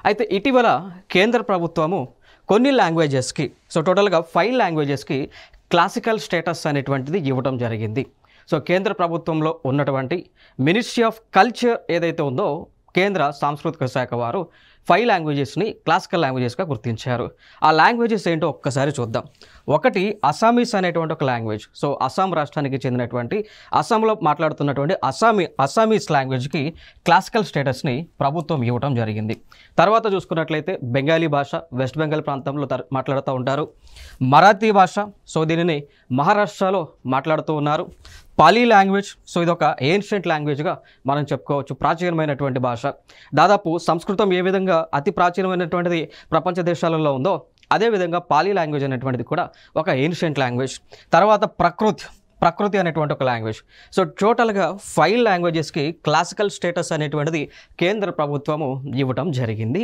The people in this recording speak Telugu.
అయితే ఇటీవల కేంద్ర ప్రభుత్వము కొన్ని లాంగ్వేజెస్కి టోటల్గా 5 లాంగ్వేజెస్కి క్లాసికల్ స్టేటస్ అనేటువంటిది ఇవ్వడం జరిగింది. కేంద్ర ప్రభుత్వంలో ఉన్నటువంటి మినిస్ట్రీ ఆఫ్ కల్చర్ ఏదైతే ఉందో కేంద్ర సాంస్కృతిక శాఖ వారు 5 లాంగ్వేజెస్ని క్లాసికల్ లాంగ్వేజెస్గా గుర్తించారు. ఆ లాంగ్వేజెస్ ఏంటో ఒక్కసారి చూద్దాం. ఒకటి అస్సామీస్ అనేటువంటి ఒక లాంగ్వేజ్. అస్సాం రాష్ట్రానికి చెందినటువంటి అస్సాంలో మాట్లాడుతున్నటువంటి అస్సామీస్ లాంగ్వేజ్కి క్లాసికల్ స్టేటస్ని ప్రభుత్వం ఇవ్వడం జరిగింది. తర్వాత చూసుకున్నట్లయితే బెంగాలీ భాష వెస్ట్ బెంగాల్ ప్రాంతంలో మాట్లాడుతూ ఉంటారు. మరాఠీ భాష దీనిని మహారాష్ట్రలో మాట్లాడుతూ ఉన్నారు. పాలీ లాంగ్వేజ్ ఇది ఒక ఏన్షియంట్ లాంగ్వేజ్గా మనం చెప్పుకోవచ్చు, ప్రాచీనమైనటువంటి భాష. దాదాపు సంస్కృతం ఏ విధంగా అతి ప్రాచీనమైనటువంటిది ప్రపంచ దేశాలలో ఉందో అదేవిధంగా పాలీ లాంగ్వేజ్ అనేటువంటిది కూడా ఒక ఏన్షియంట్ లాంగ్వేజ్. తర్వాత ప్రకృతి అనేటువంటి ఒక లాంగ్వేజ్. టోటల్గా 5 లాంగ్వేజెస్కి క్లాసికల్ స్టేటస్ అనేటువంటిది కేంద్ర ప్రభుత్వము ఇవ్వటం జరిగింది.